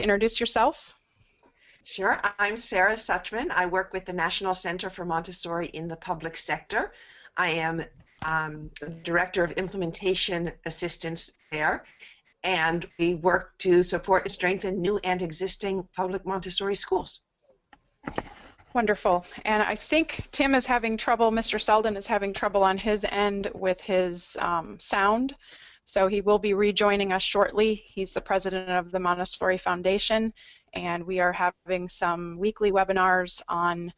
introduce yourself? Sure. I'm Sara Suchman. I work with the National Center for Montessori in the public sector. I am the Director of Implementation Assistance there, and we work to support and strengthen new and existing public Montessori schools. Wonderful. And I think Tim is having trouble, Mr. Seldin is having trouble on his end with his sound. So he will be rejoining us shortly. He's the president of the Montessori Foundation, and we are having some weekly webinars on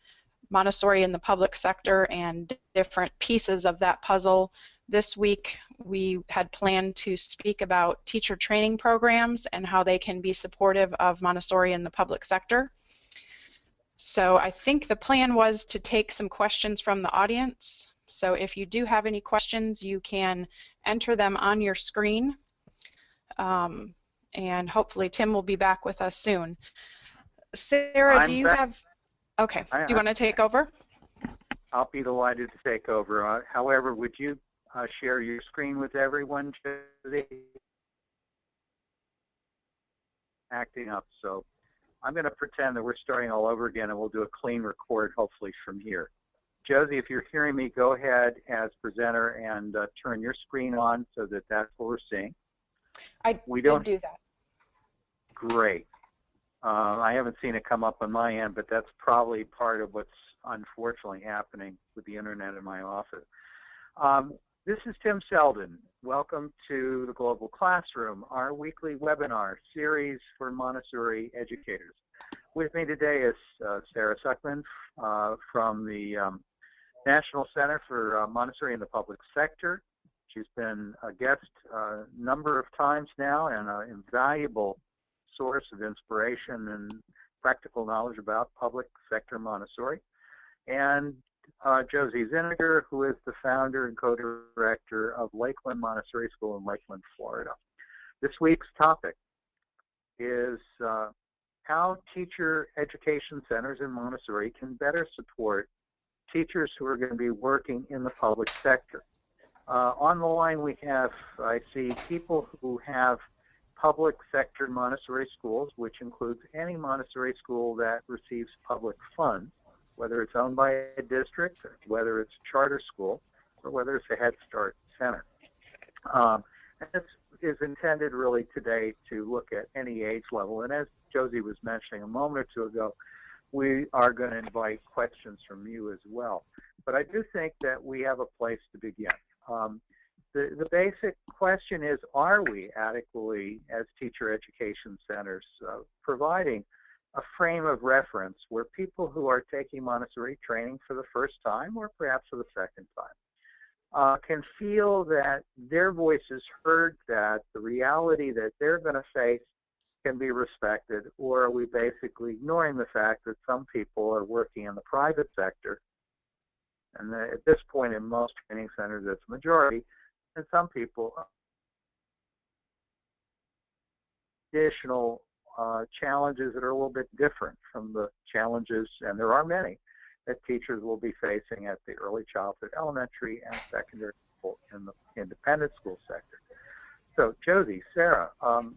Montessori in the public sector and different pieces of that puzzle. This week we had planned to speak about teacher training programs and how they can be supportive of Montessori in the public sector. So I think the plan was to take some questions from the audience. So if you do have any questions, you can enter them on your screen. And hopefully Tim will be back with us soon. Sara, do you have... Okay, do you want to take over? I'll be delighted to take over. However, would you share your screen with everyone, Josie? Acting up, so I'm going to pretend that we're starting all over again, and we'll do a clean record, hopefully, from here. Josie, if you're hearing me, go ahead as presenter and turn your screen on so that that's what we're seeing. I did do that. Great. I haven't seen it come up on my end, but that's probably part of what's unfortunately happening with the internet in my office. This is Tim Seldin. Welcome to the Global Classroom, our weekly webinar series for Montessori educators. With me today is Sara Suchman from the National Center for Montessori in the Public Sector. She's been a guest a number of times now and an invaluable source of inspiration and practical knowledge about public sector Montessori. And Josie Zinninger, who is the founder and co-director of Lakeland Montessori School in Lakeland, Florida. This week's topic is how teacher education centers in Montessori can better support teachers who are going to be working in the public sector. On the line we have, I see people who have public sector Montessori schools, which includes any Montessori school that receives public funds, whether it's owned by a district, whether it's a charter school, or whether it's a Head Start center. And this is intended really today to look at any age level. And as Josie was mentioning a moment or two ago, we are going to invite questions from you as well. But I do think that we have a place to begin. The basic question is, are we adequately, as teacher education centers, providing a frame of reference where people who are taking Montessori training for the first time, or perhaps for the second time, can feel that their voice is heard, that the reality that they're going to face can be respected, or are we basically ignoring the fact that some people are working in the private sector, and at this point in most training centers it's a majority, and some people additional challenges that are a little bit different from the challenges, and there are many, that teachers will be facing at the early childhood, elementary, and secondary school in the independent school sector. So, Josie, Sara,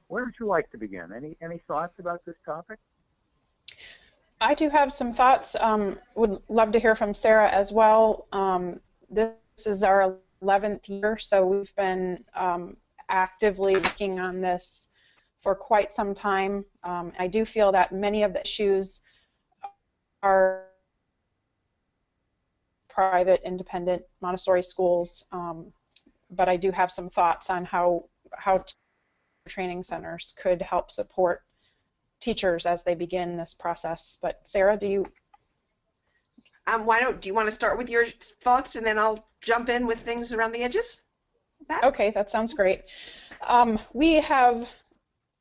where would you like to begin? Any thoughts about this topic? I do have some thoughts. Would love to hear from Sara as well. This is our 11th year, so we've been actively working on this for quite some time. I do feel that many of the issues are private, independent Montessori schools, but I do have some thoughts on how training centers could help support teachers as they begin this process. But Sara, do you? Do you want to start with your thoughts, and then I'll jump in with things around the edges? Okay, that sounds great. We have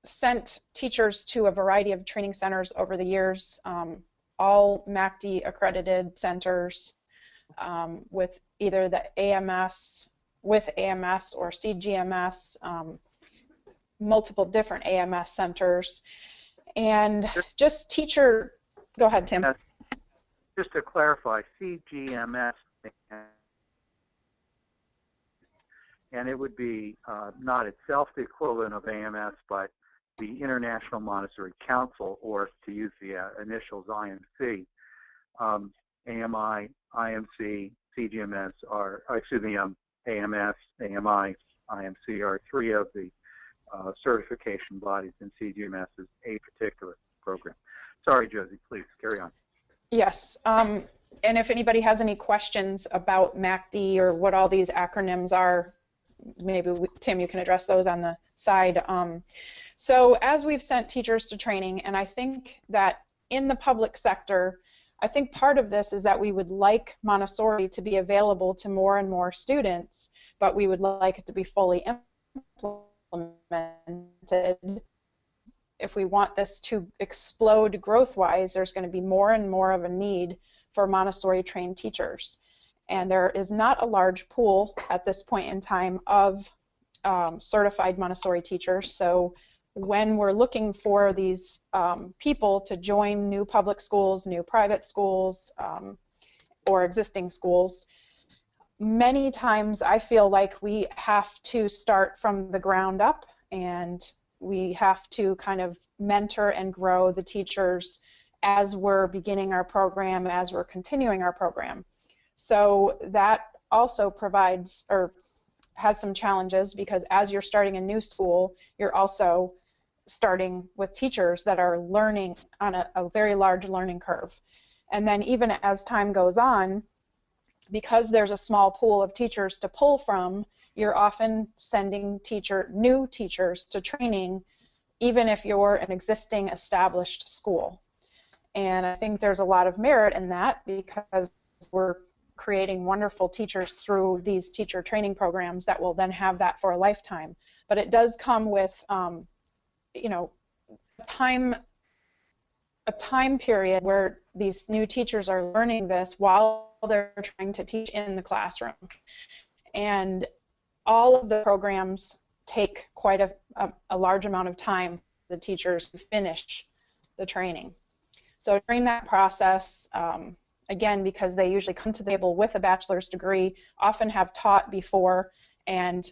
sent teachers to a variety of training centers over the years, all MACD accredited centers with either the AMS, with AMS or CGMS, multiple different AMS centers, and just teacher, go ahead, Tim. Just to clarify, CGMS, and it would be not itself the equivalent of AMS, but the International Montessori Council, or to use the initials IMC, AMI, IMC, CGMS are, AMS, AMI, IMC are three of the certification bodies, and CGMS is a particular program. Sorry, Josie, please carry on. Yes, and if anybody has any questions about MACD or what all these acronyms are, maybe Tim, you can address those on the side. So as we've sent teachers to training, and I think that in the public sector, I think part of this is that we would like Montessori to be available to more and more students, but we would like it to be fully implemented. If we want this to explode growth-wise, there's going to be more and more of a need for Montessori-trained teachers. And there is not a large pool at this point in time of certified Montessori teachers. So when we're looking for these people to join new public schools, new private schools, or existing schools, many times I feel like we have to start from the ground up, and we have to kind of mentor and grow the teachers as we're beginning our program, as we're continuing our program. So that also provides or has some challenges, because as you're starting a new school, you're also starting with teachers that are learning on a very large learning curve. And then even as time goes on, because there's a small pool of teachers to pull from, you're often sending new teachers to training, even if you're an existing established school. And I think there's a lot of merit in that, because we're creating wonderful teachers through these teacher training programs that will then have that for a lifetime. But it does come with you know, a time period where these new teachers are learning this while they're trying to teach in the classroom. And all of the programs take quite a large amount of time for the teachers to finish the training. So during that process, again, because they usually come to the table with a bachelor's degree, often have taught before, and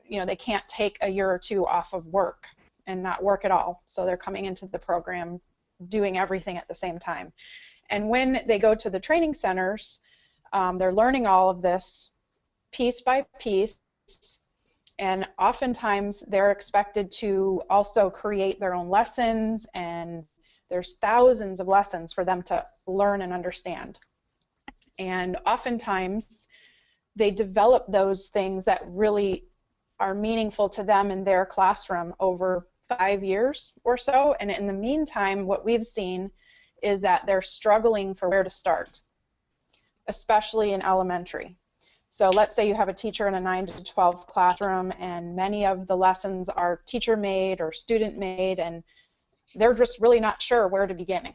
they can't take a year or two off of work and not work at all. So they're coming into the program doing everything at the same time. And when they go to the training centers, they're learning all of this piece by piece, and oftentimes they're expected to also create their own lessons, and there's thousands of lessons for them to learn and understand. And oftentimes they develop those things that really are meaningful to them in their classroom over 5 years or so, and in the meantime what we've seen is that they're struggling for where to start, especially in elementary. So let's say you have a teacher in a 9 to 12 classroom, and many of the lessons are teacher made or student made, and they're just really not sure where to begin.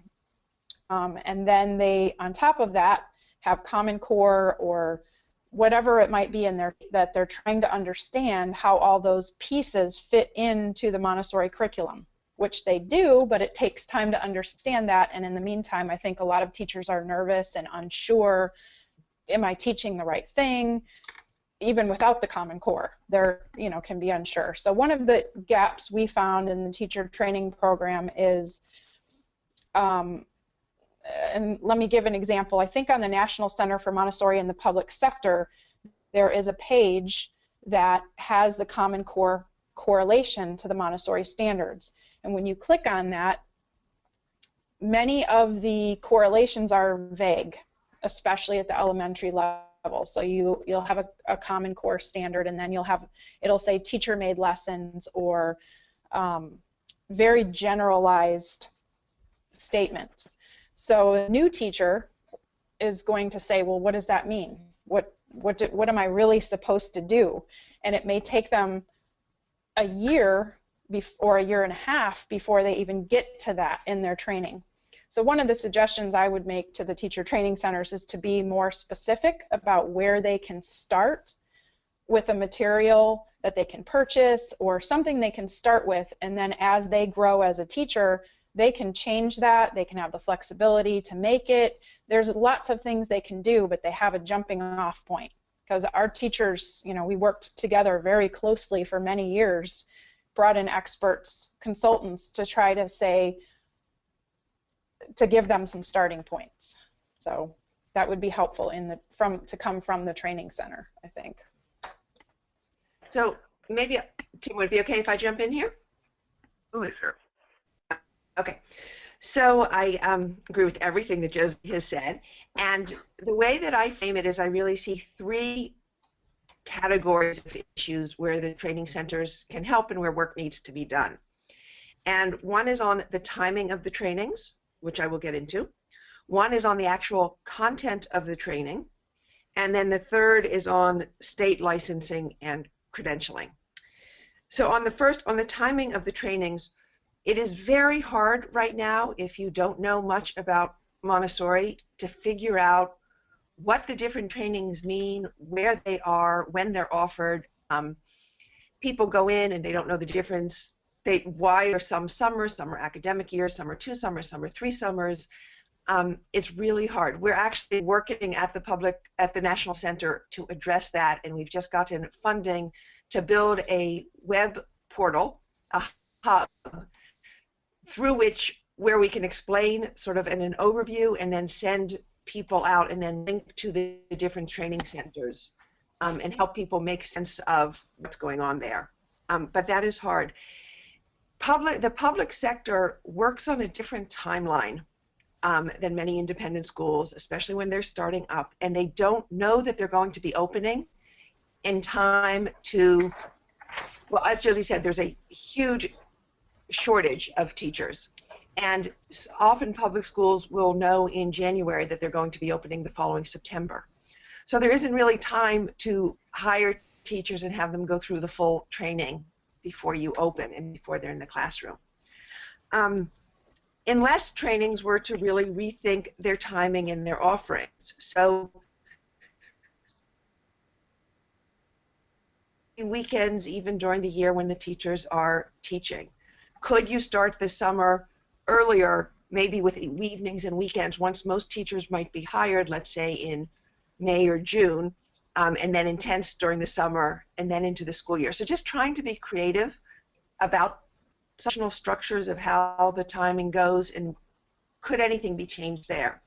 And then they, on top of that, have Common Core or whatever it might be in there, that they're trying to understand how all those pieces fit into the Montessori curriculum, which they do, but it takes time to understand that. And in the meantime, I think a lot of teachers are nervous and unsure. Am I teaching the right thing? Even without the Common Core, they're, can be unsure. So one of the gaps we found in the teacher training program is, and let me give an example. I think on the National Center for Montessori in the Public Sector, there is a page that has the Common Core correlation to the Montessori standards. And when you click on that, many of the correlations are vague, especially at the elementary level. So you'll have a Common Core standard, and then it'll say teacher-made lessons or very generalized statements. So a new teacher is going to say, well, what does that mean? What am I really supposed to do? And it may take them a year or a year and a half before they even get to that in their training. So one of the suggestions I would make to the teacher training centers is to be more specific about where they can start with a material that they can purchase or something they can start with, and then as they grow as a teacher, they can change that, they can have the flexibility to make it. There's lots of things they can do, but they have a jumping off point. Because our teachers, we worked together very closely for many years, brought in experts, consultants, to try to say, to give them some starting points. So that would be helpful to come from the training center, I think. So maybe, Tim, would it be okay if I jump in here? Absolutely, sir. Okay. So I agree with everything that Josie has said. And the way that I frame it is I really see three categories of issues where the training centers can help and where work needs to be done. And one is on the timing of the trainings, which I will get into. One is on the actual content of the training. And then the third is on state licensing and credentialing. So on the first, on the timing of the trainings, it is very hard right now, if you don't know much about Montessori, to figure out what the different trainings mean, where they are, when they're offered. People go in and they don't know the difference. Why are some summers, some are academic years, some are 2 summers, some are 3 summers. It's really hard. We're actually working at the National Center to address that, and we've just gotten funding to build a web portal, a hub, through where we can explain sort of in an overview and then send people out and then link to the different training centers and help people make sense of what's going on there. But that is hard. The public sector works on a different timeline than many independent schools, especially when they're starting up, and they don't know that they're going to be opening in time to, well, as Josie said, there's a huge shortage of teachers. And often public schools will know in January that they're going to be opening the following September. So there isn't really time to hire teachers and have them go through the full training before you open and before they're in the classroom. Unless trainings were to really rethink their timing and their offerings. So weekends, even during the year when the teachers are teaching. Could you start the summer earlier, maybe with evenings and weekends, once most teachers might be hired, let's say in May or June, and then intense during the summer and then into the school year. So just trying to be creative about instructional structures of how the timing goes, and could anything be changed there?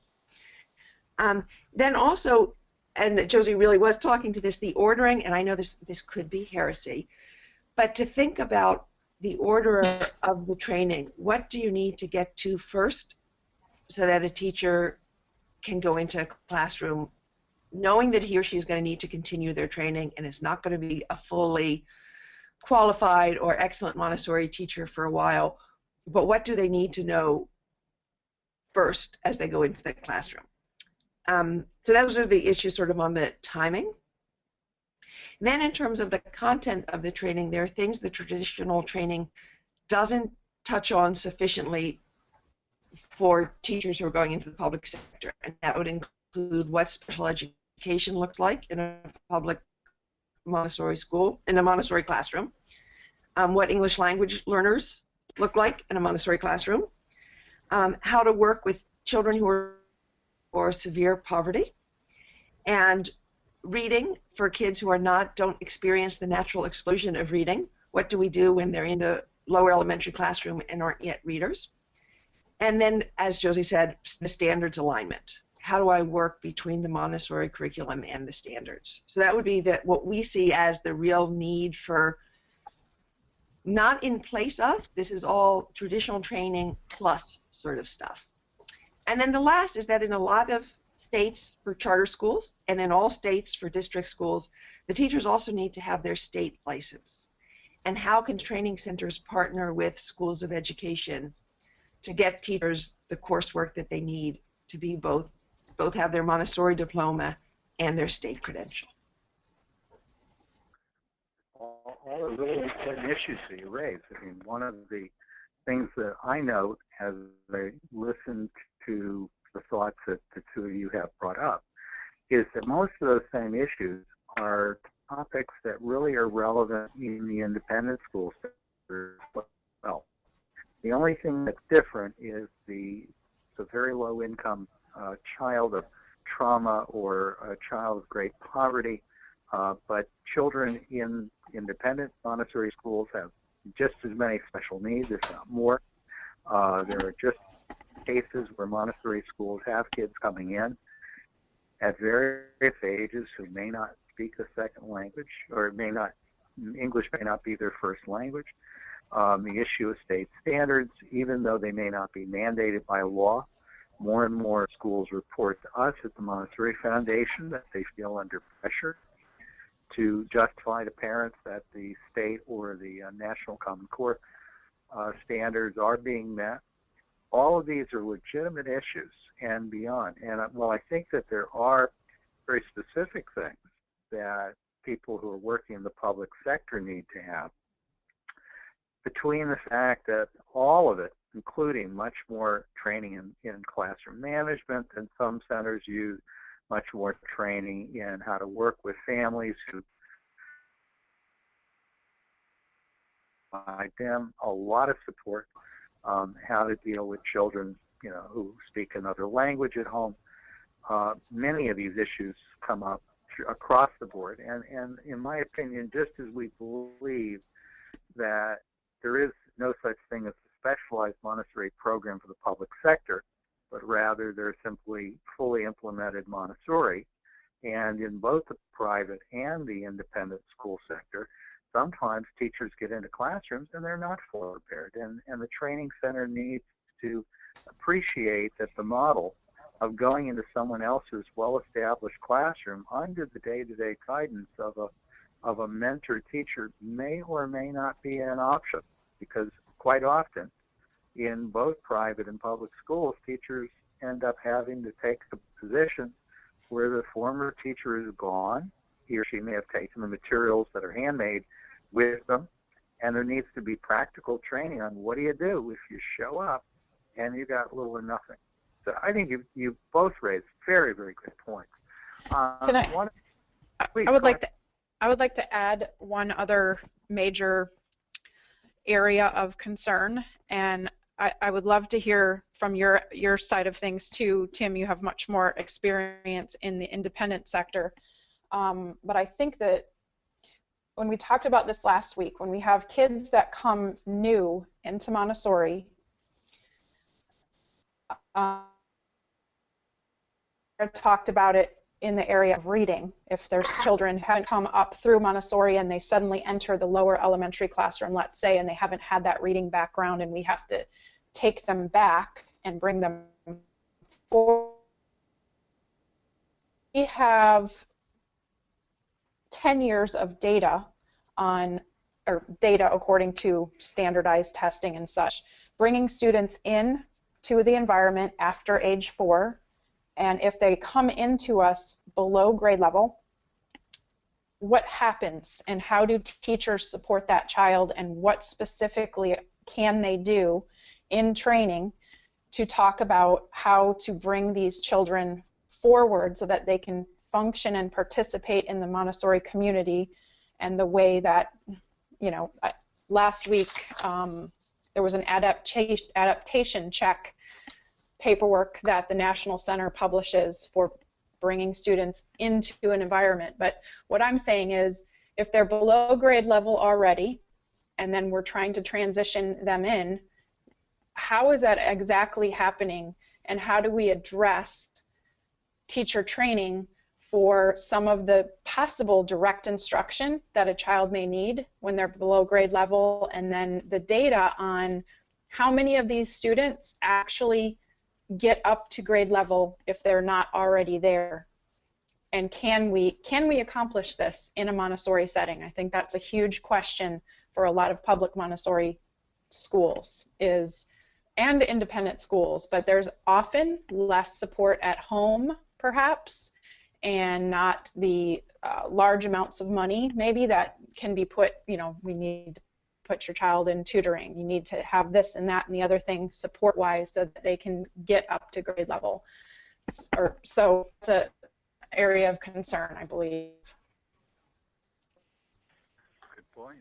Then also, and Josie really was talking to this, the ordering, and I know this could be heresy, but to think about the order of the training. What do you need to get to first so that a teacher can go into a classroom knowing that he or she is going to need to continue their training and is not going to be a fully qualified or excellent Montessori teacher for a while, but what do they need to know first as they go into the classroom? So those are the issues sort of on the timing. And then in terms of the content of the training, there are things the traditional training doesn't touch on sufficiently for teachers who are going into the public sector, and that would include what special education looks like in a public Montessori school, in a Montessori classroom, what English language learners look like in a Montessori classroom, how to work with children who are severe poverty, and reading for kids who don't experience the natural explosion of reading. What do we do when they're in the lower elementary classroom and aren't yet readers? And then, as Josie said, the standards alignment. How do I work between the Montessori curriculum and the standards? So that would be what we see as the real need for, not in place of, this is all traditional training plus sort of stuff. And then the last is that in a lot of states for charter schools and in all states for district schools, the teachers also need to have their state license. And how can training centers partner with schools of education to get teachers the coursework that they need to be both have their Montessori diploma and their state credential? All are really important issues that you raise. I mean, one of the things that I note as I listen to the thoughts that the two of you have brought up is that most of those same issues are topics that really are relevant in the independent school sector as well. The only thing that's different is the very low income child of trauma or a child of great poverty, but children in independent Montessori schools have just as many special needs, if not more. There are just cases where Montessori schools have kids coming in at various ages who may not speak a second language, or English may not be their first language. The issue of state standards, even though they may not be mandated by law, more and more schools report to us at the Montessori Foundation that they feel under pressure to justify to parents that the state or the National Common Core standards are being met. All of these are legitimate issues and beyond. And while I think that there are very specific things that people who are working in the public sector need to have, between the fact that all of it, including much more training in classroom management than some centers use, much more training in how to work with families who provide them a lot of support, how to deal with children, who speak another language at home. Many of these issues come up across the board, and in my opinion, just as we believe that there is no such thing as a specialized Montessori program for the public sector, but rather they're simply fully implemented Montessori. And in both the private and the independent school sector, sometimes teachers get into classrooms and they're not fully prepared. And the training center needs to appreciate that the model of going into someone else's well-established classroom under the day-to-day guidance of a mentor teacher may or may not be an option, because quite often in both private and public schools, teachers end up having to take the position where the former teacher is gone. He or she may have taken the materials that are handmade with them, and there needs to be practical training on what do you do if you show up and you got little or nothing. So I think you both raised very, very good points. Can I would like to add one other major area of concern, and I would love to hear from your side of things too. Tim, you have much more experience in the independent sector, but I think that when we talked about this last week, when we have kids that come new into Montessori, I talked about it in the area of reading. If there's children who haven't come up through Montessori and they suddenly enter the lower elementary classroom, let's say, and they haven't had that reading background, and we have to take them back and bring them forward. We have 10 years of data data according to standardized testing and such, bringing students in to the environment after age 4. And if they come into us below grade level, what happens and how do teachers support that child, and what specifically can they do in training to talk about how to bring these children forward so that they can function and participate in the Montessori community, and the way that, last week there was an adaptation check paperwork that the National Center publishes for bringing students into an environment. But what I'm saying is, if they're below grade level already, and then we're trying to transition them in, how is that exactly happening, and how do we address teacher training for some of the possible direct instruction that a child may need when they're below grade level, and then the data on how many of these students actually get up to grade level if they're not already there, and can we accomplish this in a Montessori setting? I think that's a huge question for a lot of public Montessori schools and independent schools, but there's often less support at home perhaps, and not the large amounts of money maybe that can be put, we need to put your child in tutoring, you need to have this and that and the other thing support-wise so that they can get up to grade level. So it's an area of concern, I believe. Good points.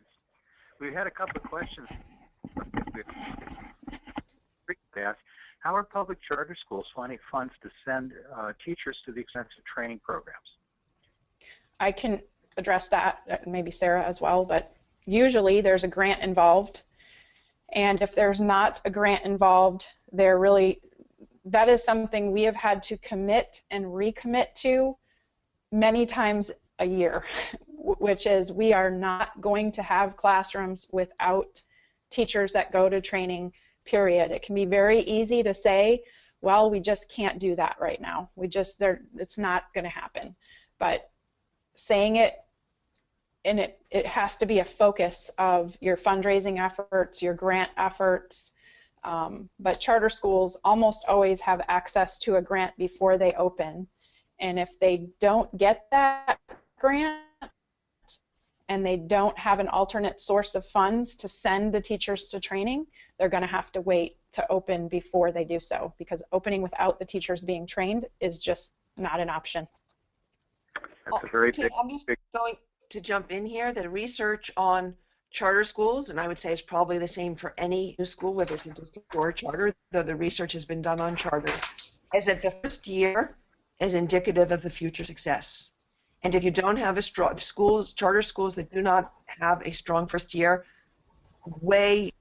We had a couple of questions. How are public charter schools finding funds to send teachers to the extensive training programs? I can address that, maybe Sarah as well, but usually there's a grant involved, and if there's not a grant involved, that is something we have had to commit and recommit to many times a year, which is we are not going to have classrooms without teachers that go to training, period. It can be very easy to say, well, we just can't do that right now. It's not going to happen. But saying it, and it has to be a focus of your fundraising efforts, your grant efforts. But charter schools almost always have access to a grant before they open. And if they don't get that grant and they don't have an alternate source of funds to send the teachers to training, they're going to have to wait to open before they do so, because opening without the teachers being trained is just not an option. That's a very big. I'm just going to jump in here. The research on charter schools, and I would say it's probably the same for any new school, whether it's a district or a charter, though the research has been done on charters, is that the first year is indicative of the future success. And if you don't have a strong charter schools that do not have a strong first year, a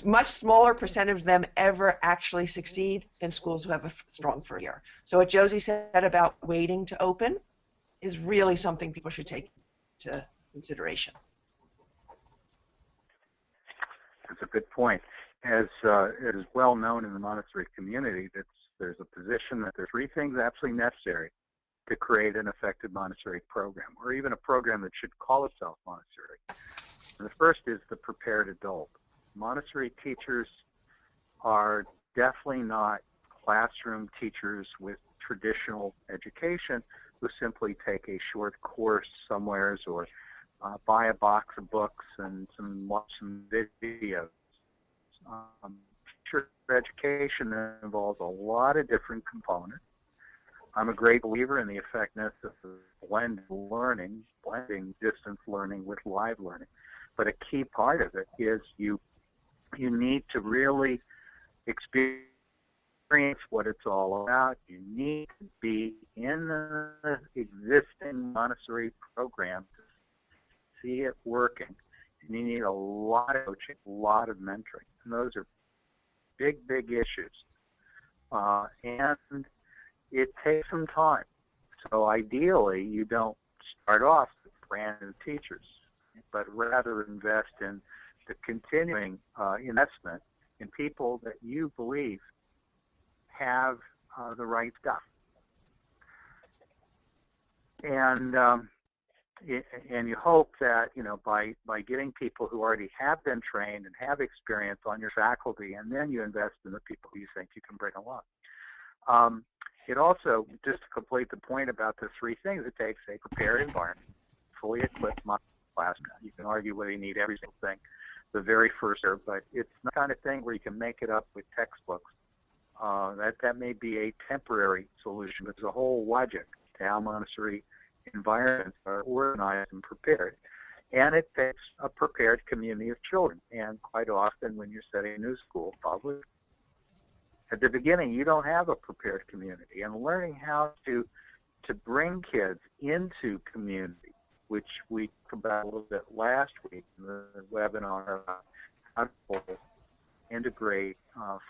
much smaller percentage of them ever actually succeed than schools who have a strong first year. So what Josie said about waiting to open is really something people should take into consideration. That's a good point. As it is well known in the Montessori community, there's a position that there's three things absolutely necessary to create an effective Montessori program, or even a program that should call itself Montessori. And the first is the prepared adult. Montessori teachers are definitely not classroom teachers with traditional education who simply take a short course somewheres or buy a box of books and watch some videos. Teacher education involves a lot of different components. I'm a great believer in the effectiveness of blended learning, blending distance learning with live learning. But a key part of it is you need to really experience what it's all about. You need to be in the existing Montessori program to see it working. And you need a lot of coaching, a lot of mentoring. And those are big, big issues. And it takes some time. So ideally, you don't start off with brand new teachers, but rather invest in the continuing investment in people that you believe have the right stuff. And you hope that, by getting people who already have been trained and have experience on your faculty, and then you invest in the people you think you can bring along. It also, just to complete the point about the three things, it takes a prepared environment, fully equipped class. You can argue whether you need every single thing the very first year, but it's the kind of thing where you can make it up with textbooks. That may be a temporary solution, but there's a whole logic to how Montessori environments are organized and prepared. And it takes a prepared community of children. And quite often when you're setting a new school, probably at the beginning, you don't have a prepared community. And learning how to bring kids into community, which we talked about a little bit last week in the webinar about how to integrate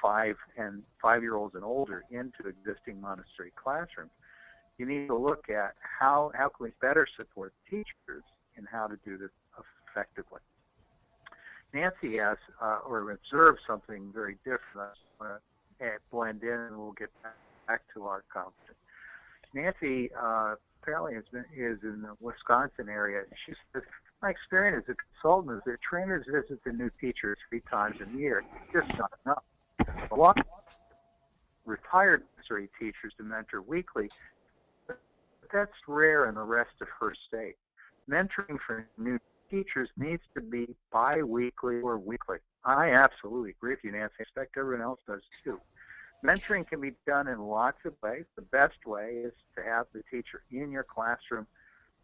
5-year-olds and older into existing Montessori classrooms. You need to look at how can we better support teachers in how to do this effectively. Nancy has observed something very different. Blend in, and we'll get back to our conversation. Nancy apparently is in the Wisconsin area. She says, my experience as a consultant is that trainers visit the new teachers 3 times a year. It's just not enough. A lot of retired Montessori teachers to mentor weekly, but that's rare in the rest of her state. Mentoring for new teachers needs to be bi-weekly or weekly. I absolutely agree with you, Nancy. I expect everyone else does too. Mentoring can be done in lots of ways. The best way is to have the teacher in your classroom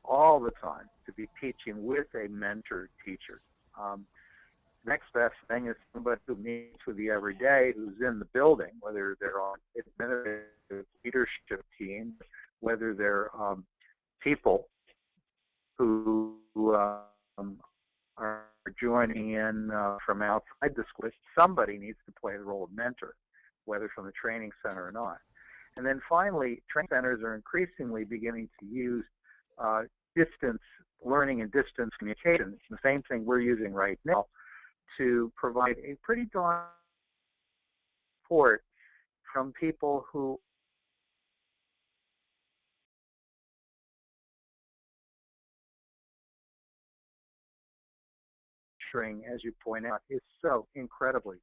all the time, to be teaching with a mentor teacher. Next best thing is somebody who meets with you every day, who's in the building, whether they're on administrative leadership team, whether they're people who are joining in from outside the school. Somebody needs to play the role of mentor, whether from the training center or not. And then finally, training centers are increasingly beginning to use distance learning and distance communication, the same thing we're using right now, to provide a pretty darn support from people who as you point out, is so incredibly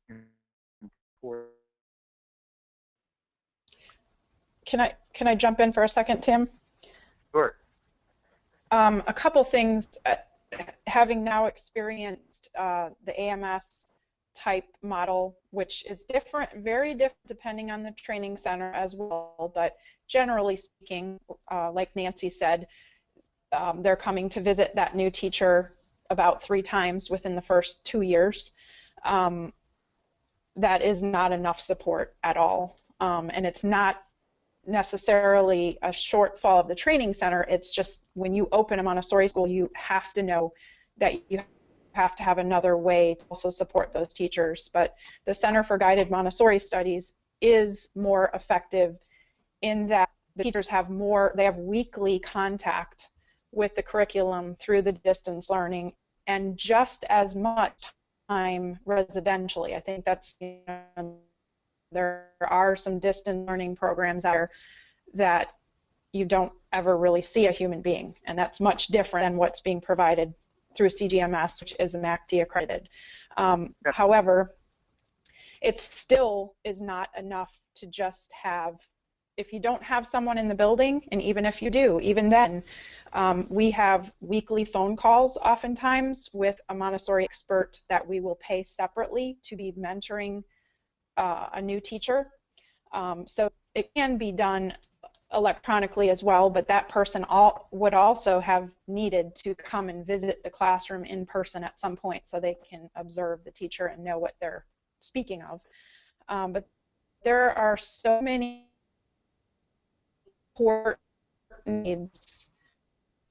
important. Can I jump in for a second, Tim? Sure. A couple things. Having now experienced the AMS type model, which is different, very different depending on the training center as well, but generally speaking, like Nancy said, they're coming to visit that new teacher about 3 times within the first 2 years. That is not enough support at all, and it's not necessarily a shortfall of the training center. It's just when you open a Montessori school, you have to know that you have to have another way to also support those teachers. But the Center for Guided Montessori Studies is more effective in that the teachers have they have weekly contact with the curriculum through the distance learning, and just as much time residentially. I think that's, there are some distance learning programs out there that you don't ever really see a human being, and that's much different than what's being provided through CGMS, which is MACD accredited. However, it still is not enough to just have, if you don't have someone in the building, and even if you do, even then, we have weekly phone calls oftentimes with a Montessori expert that we will pay separately to be mentoring a new teacher. So it can be done electronically as well, but that person would also have needed to come and visit the classroom in person at some point so they can observe the teacher and know what they're speaking of. But there are so many support needs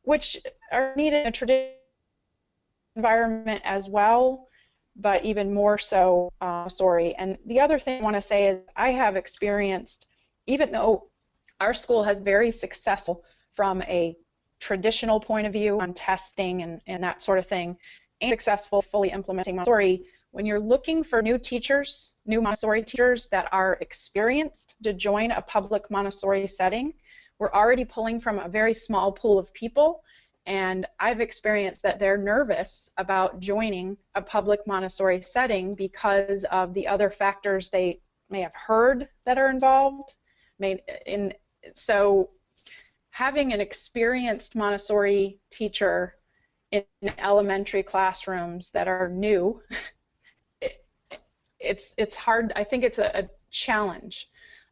which are needed in a traditional environment as well, but even more so Montessori. And the other thing I want to say is I have experienced, even though our school has very successful from a traditional point of view on testing and that sort of thing, and successful fully implementing Montessori, when you're looking for new teachers, new Montessori teachers that are experienced to join a public Montessori setting, we're already pulling from a very small pool of people, and I've experienced that they're nervous about joining a public Montessori setting because of the other factors they may have heard that are involved. So having an experienced Montessori teacher in elementary classrooms that are new, it's hard. I think it's a challenge.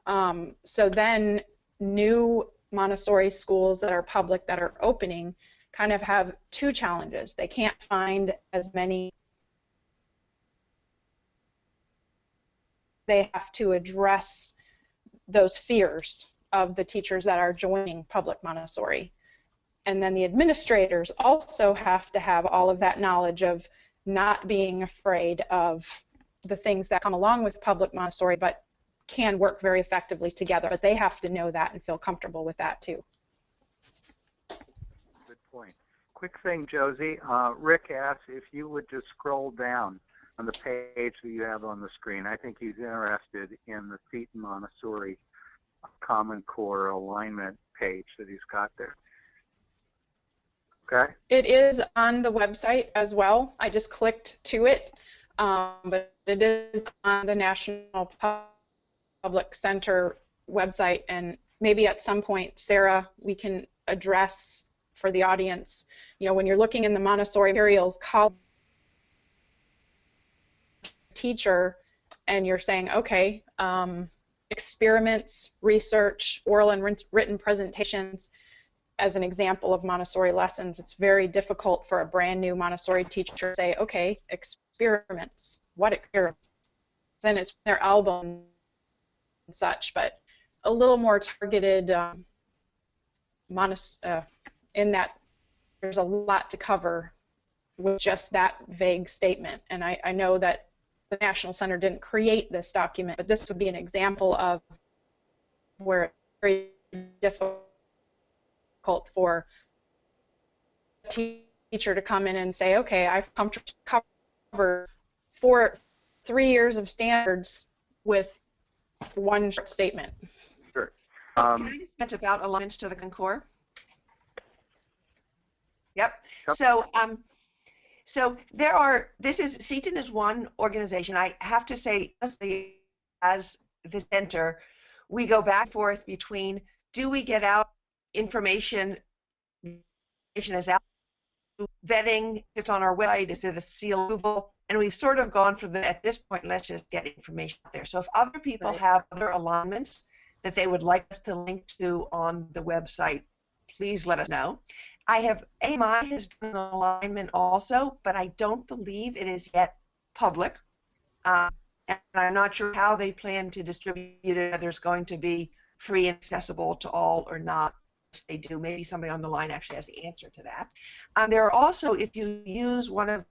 So then new Montessori schools that are public, that are opening, kind of have 2 challenges. They can't find as many. They have to address those fears of the teachers that are joining public Montessori. And then the administrators also have to have all of that knowledge of not being afraid of the things that come along with public Montessori, but can work very effectively together. But they have to know that and feel comfortable with that too. Good point. Quick thing, Josie. Rick asked if you would just scroll down on the page that you have on the screen. I think he's interested in the Seton Montessori Common Core alignment page that he's got there. Okay? It is on the website as well. I just clicked to it, but it is on the National Public Center website, and maybe at some point, Sarah, we can address for the audience, when you're looking in the Montessori materials column, teacher, and you're saying, okay, experiments, research, oral and written presentations, as an example of Montessori lessons, it's very difficult for a brand new Montessori teacher to say, okay, experiments, what experiments? Then it's their album and such, but a little more targeted in that there's a lot to cover with just that vague statement. And I know that the National Center didn't create this document, but this would be an example of where it's very difficult for a teacher to come in and say, okay, I've covered 3 years of standards with one short statement. Sure. Can I just mention about alignments to the Concord? Yep. Yep. So there are. Seldin is one organization. I have to say, honestly, as the center, we go back and forth between, do we get out information is out, vetting, it's on our website, is it a seal approval? And we've sort of gone for at this point, let's just get information out there. So if other people have other alignments that they would like us to link to on the website, please let us know. AMI has done an alignment also, but I don't believe it is yet public. And I'm not sure how they plan to distribute it, whether it's going to be free and accessible to all or not. They do. Maybe somebody on the line actually has the answer to that. There are also, if you use one of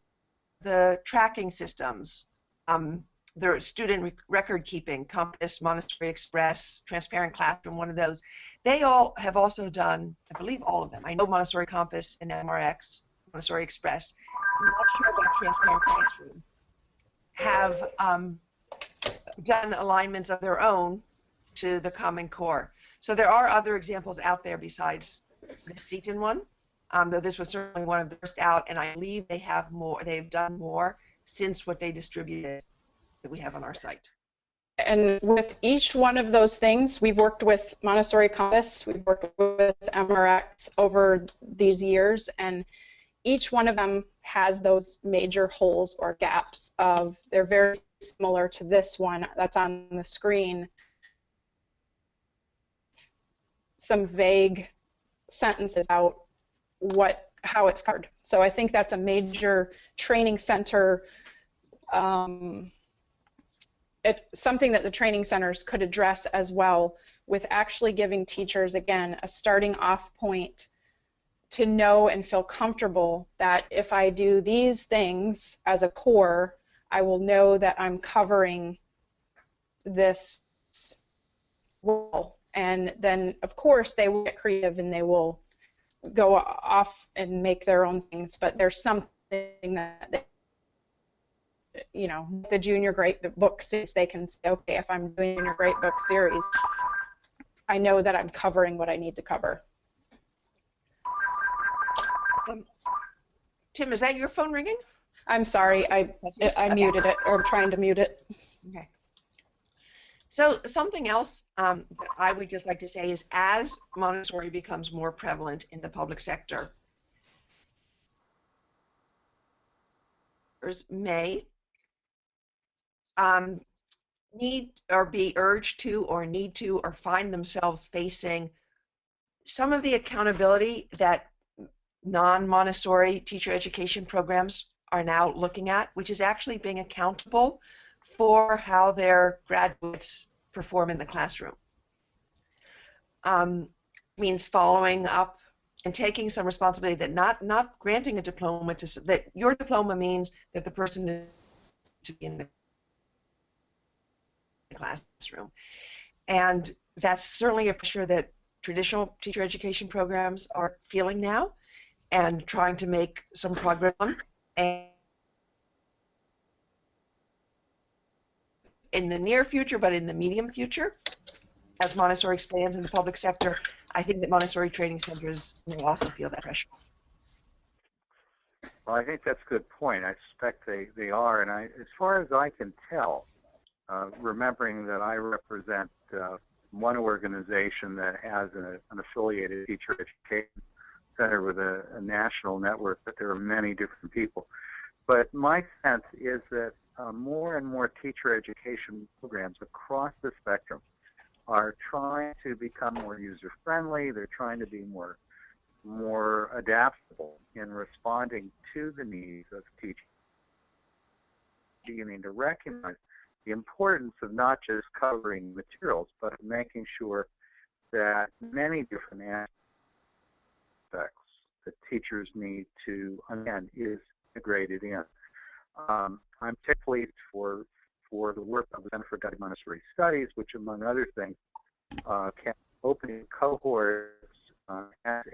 the tracking systems, there are student record keeping, Compass, Montessori Express, Transparent Classroom, one of those. They all have also done, I believe all of them. I know Montessori Compass and MRX, Montessori Express. I'm not sure about Transparent Classroom. Have done alignments of their own to the Common Core. So there are other examples out there besides the Seldin one, though this was certainly one of the first out, and I believe they have more. They've done more since what they distributed that we have on our site. And with each one of those things, we've worked with Montessori Compass, we've worked with MRX over these years, and each one of them has those major holes or gaps of, they're very similar to this one that's on the screen. Some vague sentences about how it's covered. So I think that's a major training center, something that the training centers could address as well, with actually giving teachers, again, a starting off point to know and feel comfortable that if I do these things as a core, I will know that I'm covering this well. And then, of course, they will get creative and they will go off and make their own things, but there's something that they, the junior great book series, they can say, okay, if I'm doing a junior great book series, I know that I'm covering what I need to cover. Tim, is that your phone ringing? I'm sorry, I muted it, or I'm trying to mute it. Okay. So something else that I would just like to say is, as Montessori becomes more prevalent in the public sector, may need or be urged to or need to or find themselves facing some of the accountability that non-Montessori teacher education programs are now looking at, which is actually being accountable for how their graduates perform in the classroom. Means following up and taking some responsibility, that not granting a diploma that your diploma means that the person is to be in the classroom. And that's certainly a pressure that traditional teacher education programs are feeling now and trying to make some progress on. And in the near future, but in the medium future, as Montessori expands in the public sector, I think that Montessori training centers will also feel that pressure. Well, I think that's a good point. I suspect they are, and as far as I can tell, remembering that I represent one organization that has an affiliated teacher education center with a national network, but there are many different people. But my sense is that more and more teacher education programs across the spectrum are trying to become more user-friendly. They're trying to be more adaptable in responding to the needs of teachers, beginning to recognize the importance of not just covering materials, but of making sure that many different aspects that teachers need to, again, is integrated in. I'm pleased for the work of the Center for Guided Montessori Studies, which, among other things, can open cohorts as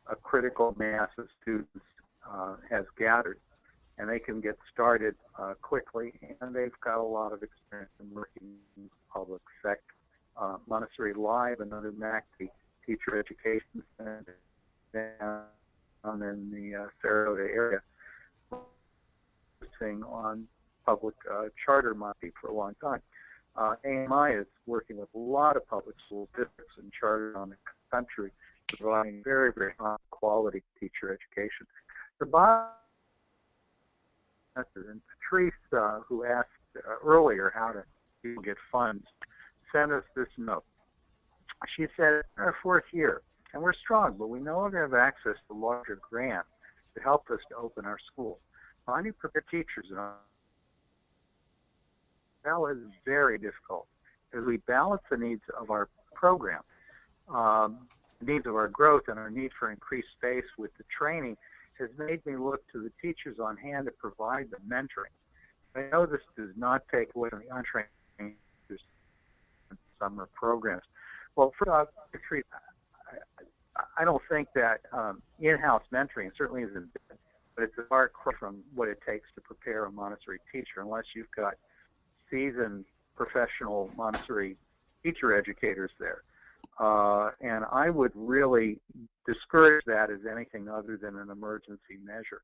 a critical mass of students has gathered, and they can get started quickly, and they've got a lot of experience in working in the public sector. Montessori Live, another MACD teacher education center down in the Sarasota area, focusing on public charter Montessori for a long time. AMI is working with a lot of public school districts and charters around the country, providing very, very high quality teacher education. The bottom, and Patrice, who asked earlier how to get funds, sent us this note. She said, "In our fourth year, and we're strong, but we no longer have access to larger grants to help us to open our schools. Finding prepared teachers is very difficult as we balance the needs of our program, the needs of our growth, and our need for increased space with the training has made me look to the teachers on hand to provide the mentoring. I know this does not take away from the untrained teachers in summer programs." Well, for Patrice, I don't think that in-house mentoring certainly isn't bad, but it's a far cry from what it takes to prepare a Montessori teacher unless you've got seasoned professional Montessori teacher educators there. And I would really discourage that as anything other than an emergency measure.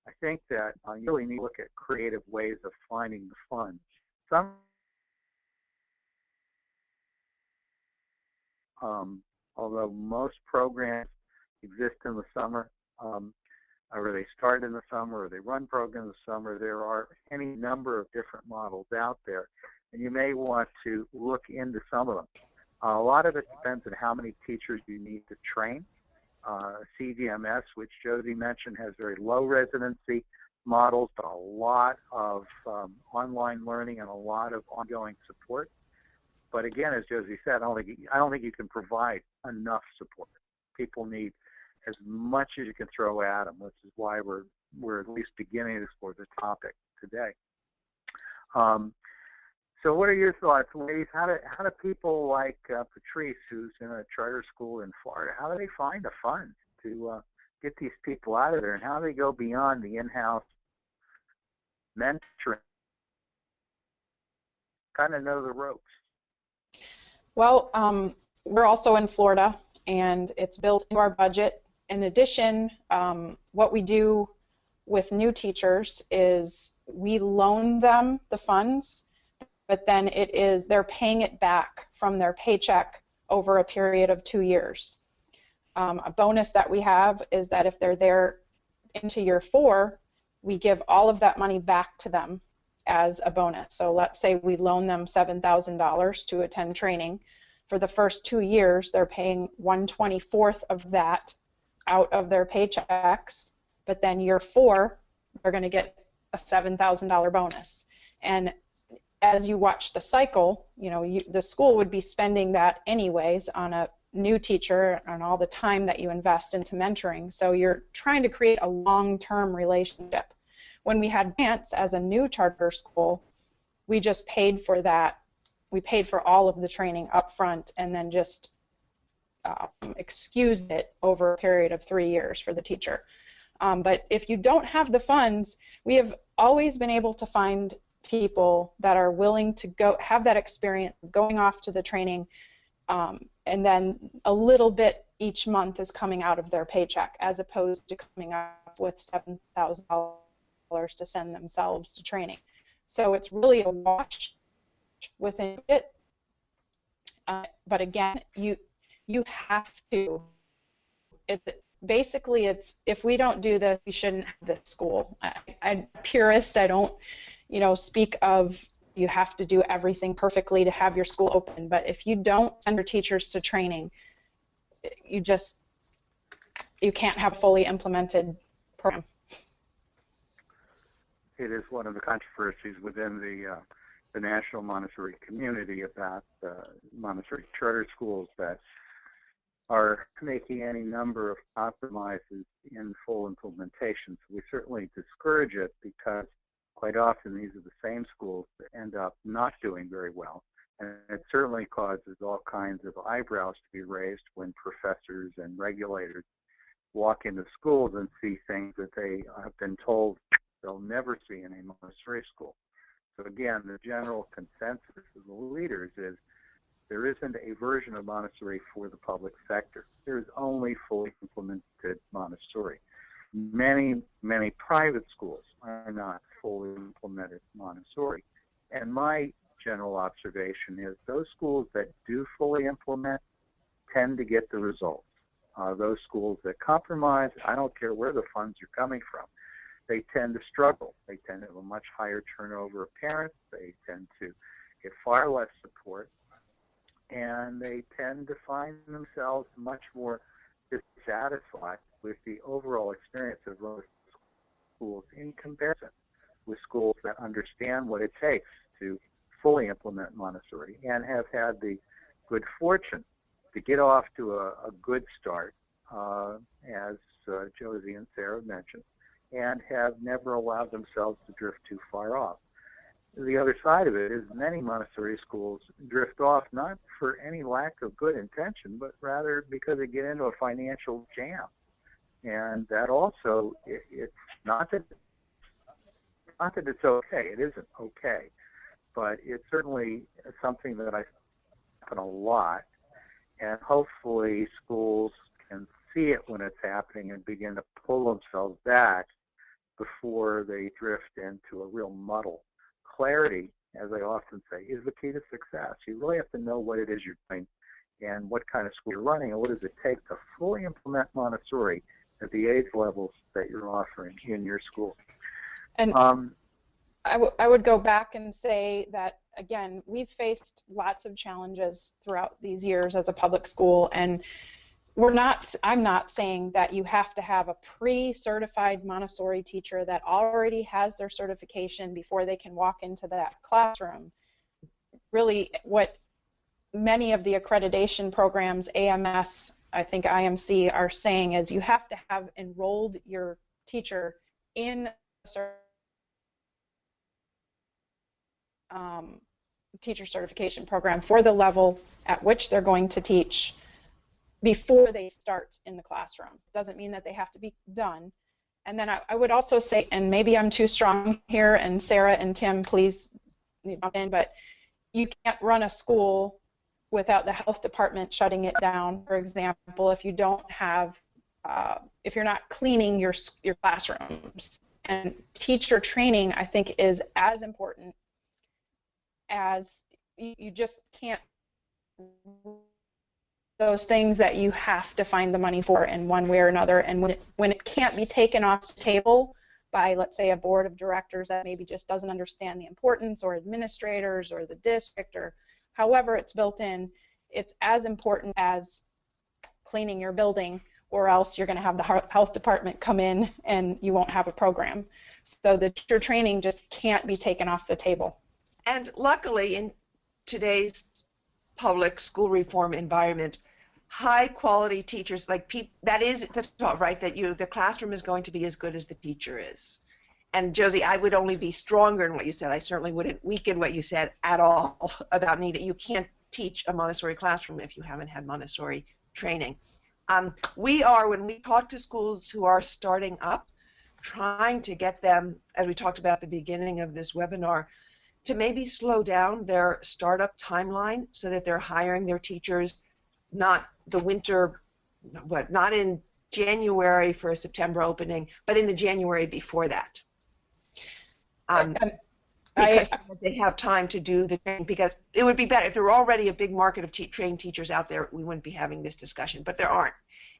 I think that you really need to look at creative ways of finding the funds. Some, although most programs exist in the summer, or they start in the summer, or they run programs in the summer, there are any number of different models out there, and you may want to look into some of them. A lot of it depends on how many teachers you need to train. CGMS, which Josie mentioned, has very low residency models, but a lot of online learning and a lot of ongoing support. But again, as Josie said, I don't think you can provide enough support. People need as much as you can throw at them, which is why we're at least beginning to explore the topic today. So what are your thoughts, ladies? How do people like Patrice, who's in a charter school in Florida, how do they find the funds to get these people out of there, and how do they go beyond the in-house mentoring, kind of know the ropes? Well, we're also in Florida, and it's built into our budget. In addition, what we do with new teachers is we loan them the funds, but then they're paying it back from their paycheck over a period of 2 years. A bonus that we have is that if they're there into year 4, we give all of that money back to them as a bonus. So let's say we loan them $7,000 to attend training. For the first 2 years, they're paying 1/24 of that out of their paychecks, but then year 4, they're going to get a $7,000 bonus. And as you watch the cycle, the school would be spending that anyways on a new teacher and all the time that you invest into mentoring. So you're trying to create a long-term relationship. When we had grants as a new charter school, we just paid for that. We paid for all of the training up front and then just excused it over a period of 3 years for the teacher. But if you don't have the funds, we have always been able to find people that are willing to go have that experience going off to the training, and then a little bit each month is coming out of their paycheck as opposed to coming up with $7,000 to send themselves to training. So it's really a wash within it. But again, you have to. Basically, it's if we don't do this, we shouldn't have this school. I'm a purist. I don't, speak of you have to do everything perfectly to have your school open. But if you don't send your teachers to training, you can't have a fully implemented program. It is one of the controversies within the national Montessori community about Montessori charter schools that are making any number of compromises in full implementation. So we certainly discourage it because quite often these are the same schools that end up not doing very well. And it certainly causes all kinds of eyebrows to be raised when professors and regulators walk into schools and see things that they have been told they'll never see in a Montessori school. So again, the general consensus of the leaders is there isn't a version of Montessori for the public sector. There is only fully implemented Montessori. Many, many private schools are not fully implemented Montessori. And my general observation is those schools that do fully implement tend to get the results. Those schools that compromise, I don't care where the funds are coming from, they tend to struggle. They tend to have a much higher turnover of parents. They tend to get far less support. And they tend to find themselves much more dissatisfied with the overall experience of those schools in comparison with schools that understand what it takes to fully implement Montessori and have had the good fortune to get off to a good start, as Josie and Sara mentioned, and have never allowed themselves to drift too far off. The other side of it is many Montessori schools drift off not for any lack of good intention, but rather because they get into a financial jam. And that also, it's not that it's okay. It isn't okay. But it's certainly something that I happen a lot. And hopefully schools can see it when it's happening and begin to pull themselves back before they drift into a real muddle. Clarity, as I often say, is the key to success. You really have to know what it is you're doing and what kind of school you're running and what does it take to fully implement Montessori at the age levels that you're offering in your school. And I would go back and say that, again, we've faced lots of challenges throughout these years as a public school, and I'm not saying that you have to have a pre-certified Montessori teacher that already has their certification before they can walk into that classroom. Really, what many of the accreditation programs, AMS, I think IMC, are saying is you have to have enrolled your teacher in a teacher certification program for the level at which they're going to teach before they start in the classroom. Doesn't mean that they have to be done. And then I would also say, and maybe I'm too strong here, and Sara and Tim, please jump in, but you can't run a school without the health department shutting it down, for example, if you don't have, if you're not cleaning your classrooms. And teacher training, I think, is as important as you just can't, those things that you have to find the money for in one way or another, and when it can't be taken off the table by, let's say, a board of directors that maybe just doesn't understand the importance, or administrators, or the district, or however it's built in, it's as important as cleaning your building, or else you're going to have the health department come in and you won't have a program. So the teacher training just can't be taken off the table. And luckily, in today's public school reform environment, high-quality teachers, that is the thought, right? That the classroom is going to be as good as the teacher is. And Josie, I would only be stronger in what you said. I certainly wouldn't weaken what you said at all about needing. You can't teach a Montessori classroom if you haven't had Montessori training. We are, when we talk to schools who are starting up, trying to get them, as we talked about at the beginning of this webinar, to maybe slow down their startup timeline so that they're hiring their teachers not the winter, not in January for a September opening, but in the January before that. Because they have time to do the training, because it would be better if there were already a big market of trained teachers out there, we wouldn't be having this discussion, but there aren't.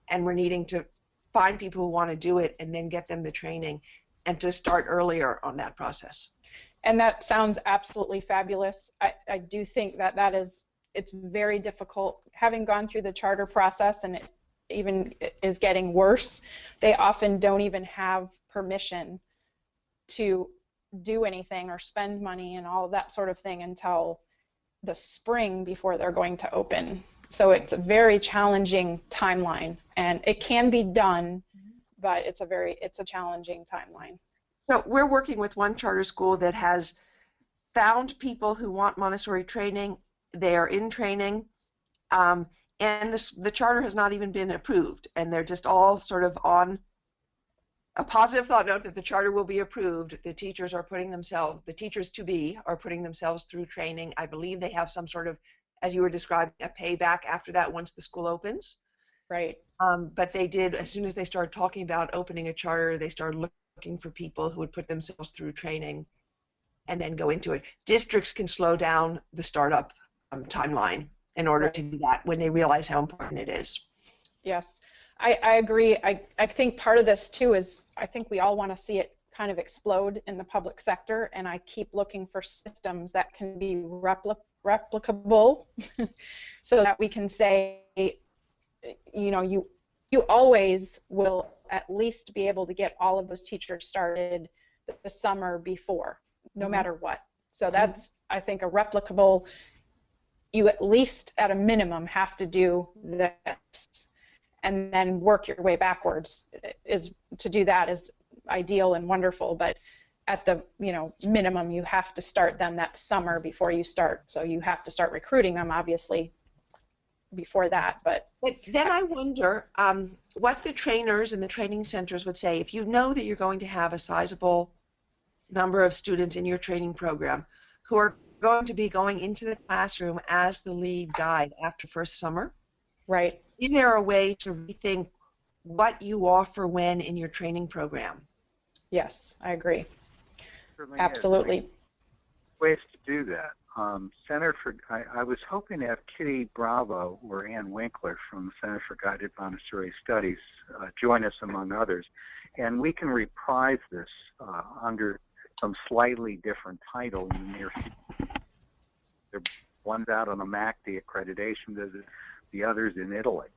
And we're needing to find people who want to do it and then get them the training and to start earlier on that process. And that sounds absolutely fabulous. I do think that it's very difficult. Having gone through the charter process, and it even is getting worse, they often don't even have permission to do anything or spend money and all of that sort of thing until the spring before they're going to open. So it's a very challenging timeline, and it can be done, but it's a challenging timeline. So we're working with one charter school that has found people who want Montessori training. They are in training, and the charter has not even been approved, and they're just all sort of on a positive thought note that the charter will be approved. The teachers are putting themselves, the teachers to be are putting themselves through training. I believe they have some sort of, as you were describing, a payback after that once the school opens. Right. But they did, as soon as they started talking about opening a charter, they started looking for people who would put themselves through training and then go into it. Districts can slow down the startup timeline in order to do that when they realize how important it is. Yes, I agree. I think part of this too is I think we all want to see it kind of explode in the public sector, and I keep looking for systems that can be replicable so that we can say, you know, you always will at least be able to get all of those teachers started the summer before, no matter what. So that's, I think, a replicable, you at least at a minimum have to do this and then work your way backwards. To do that is ideal and wonderful, but at the minimum you have to start them that summer before you start. So you have to start recruiting them obviously before that. But then I wonder what the trainers and the training centers would say if you know that you're going to have a sizable number of students in your training program who are going to be going into the classroom as the lead guide after first summer. Right. Is there a way to rethink what you offer when in your training program? Yes, I agree. Certainly Absolutely. is. Ways to do that. I was hoping to have Kitty Bravo or Ann Winkler from the Center for Guided Montessori Studies join us among others, and we can reprise this under some slightly different title in the near future. One's out on a MACD accreditation visit, the other's in Italy.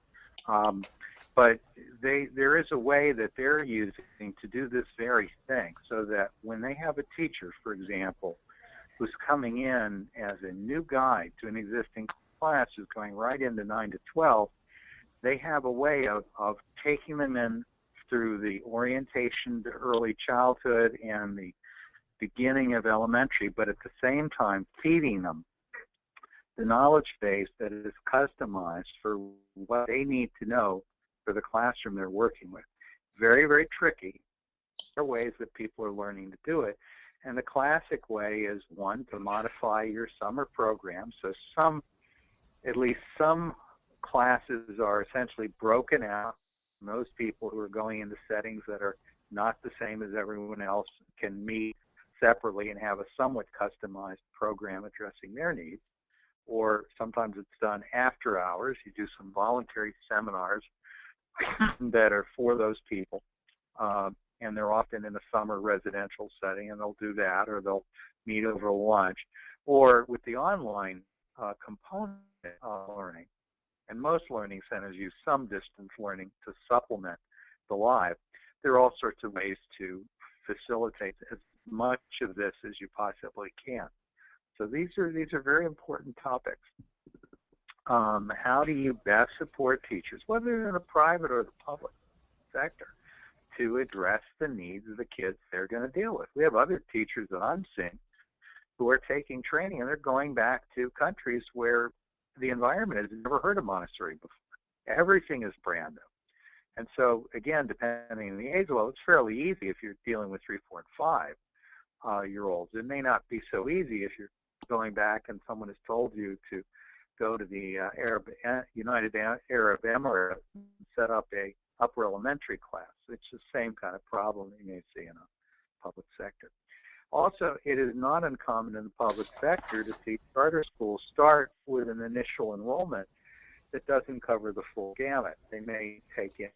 But there is a way that they're using to do this very thing so that when they have a teacher, for example, who's coming in as a new guide to an existing class who's going right into 9 to 12, they have a way of taking them in through the orientation to early childhood and the beginning of elementary, but at the same time feeding them the knowledge base that is customized for what they need to know for the classroom they're working with. Very, very tricky. There are ways that people are learning to do it. And the classic way is, one, to modify your summer program. So at least some classes are essentially broken out. And those people who are going into settings that are not the same as everyone else can meet separately and have a somewhat customized program addressing their needs. Or sometimes it's done after hours. You do some voluntary seminars that are for those people. And they're often in a summer residential setting, and they'll do that, or they'll meet over lunch. Or with the online component of learning, and most learning centers use some distance learning to supplement the live. There are all sorts of ways to facilitate as much of this as you possibly can. So these are very important topics. How do you best support teachers, whether in the private or the public sector, to address the needs of the kids they're going to deal with? We have other teachers that I'm seeing who are taking training, and they're going back to countries where the environment has never heard of Montessori before. Everything is brand new. And so, again, depending on the age level, it's fairly easy if you're dealing with 3, 4, and 5-year-olds. It may not be so easy if you're going back and someone has told you to go to the United Arab Emirates and set up a upper elementary class. It's the same kind of problem you may see in a public sector. Also, it is not uncommon in the public sector to see charter schools start with an initial enrollment that doesn't cover the full gamut. They may take in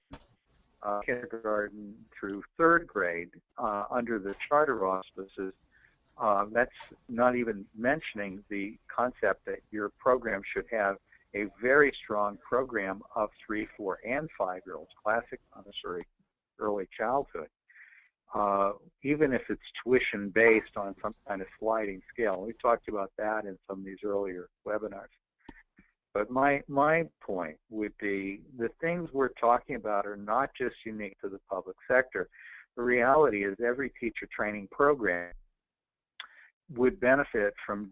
kindergarten through 3rd grade under the charter auspices. That's not even mentioning the concept that your program should have a very strong program of 3, 4, and 5-year-olds, classic Montessori early childhood, even if it's tuition based on some kind of sliding scale. We talked about that in some of these earlier webinars. But my point would be the things we're talking about are not just unique to the public sector. The reality is every teacher training program would benefit from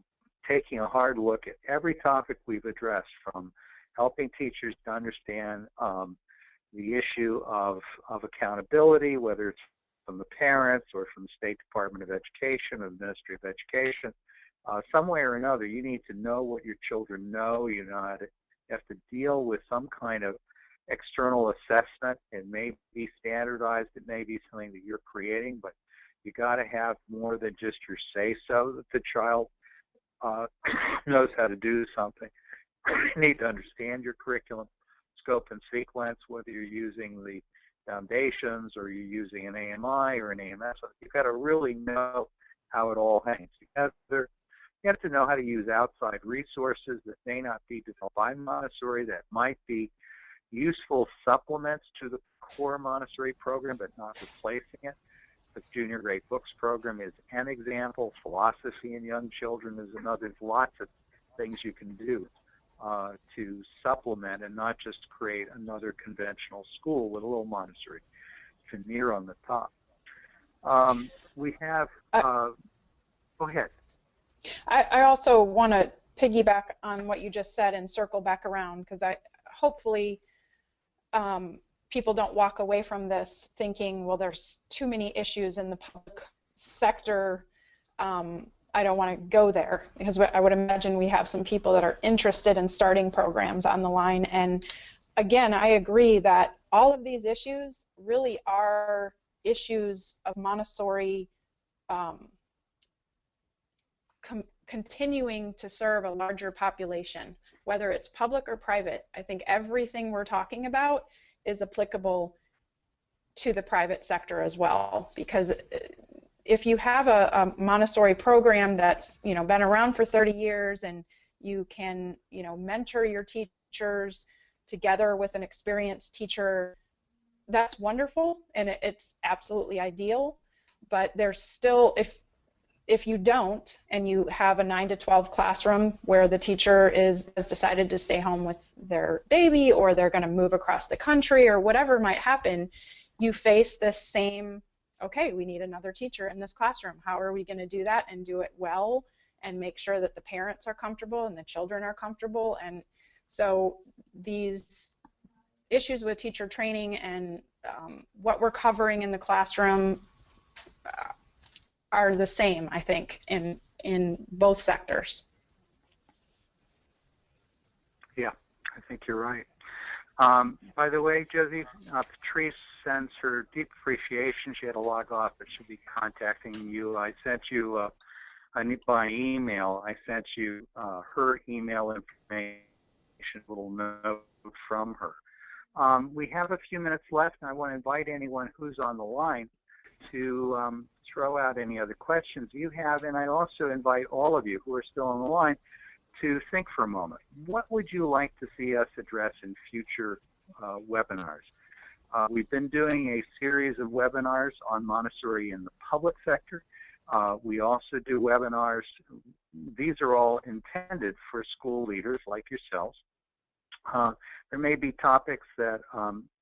taking a hard look at every topic we've addressed, from helping teachers to understand the issue of accountability, whether it's from the parents or from the State Department of Education or the Ministry of Education. Some way or another, you need to know what your children know. You have to deal with some kind of external assessment. It may be standardized. It may be something that you're creating, but you got to have more than just your say-so that the child knows how to do something. You need to understand your curriculum scope and sequence, whether you're using the foundations or you're using an AMI or an AMS. You've got to really know how it all hangs together. You have to know how to use outside resources that may not be developed by Montessori, that might be useful supplements to the core Montessori program, but not replacing it. The junior grade books program is an example. Philosophy in young children is another. There's lots of things you can do to supplement and not just create another conventional school with a little Montessori veneer on the top. We have, go ahead. I also want to piggyback on what you just said and circle back around, because hopefully people don't walk away from this thinking, well, there's too many issues in the public sector. I don't want to go there, because I would imagine we have some people that are interested in starting programs on the line. And again, I agree that all of these issues really are issues of Montessori continuing to serve a larger population, whether it's public or private. I think everything we're talking about is applicable to the private sector as well, because if you have a Montessori program that's been around for 30 years and you can mentor your teachers together with an experienced teacher, that's wonderful and it's absolutely ideal. But there's still, if you don't, and you have a 9 to 12 classroom where the teacher has decided to stay home with their baby, or they're going to move across the country, or whatever might happen, you face this same, okay, we need another teacher in this classroom. How are we going to do that and do it well and make sure that the parents are comfortable and the children are comfortable? And so these issues with teacher training and what we're covering in the classroom are the same, I think, in both sectors. Yeah, I think you're right. By the way, Josie, Patrice sends her deep appreciation. She had to log off, but she'll be contacting you. I sent you by email. I sent you her email information, a little note from her. We have a few minutes left, and I want to invite anyone who's on the line to throw out any other questions you have, and I also invite all of you who are still on the line to think for a moment. What would you like to see us address in future webinars? We've been doing a series of webinars on Montessori in the public sector. We also do webinars. These are all intended for school leaders like yourselves. There may be topics that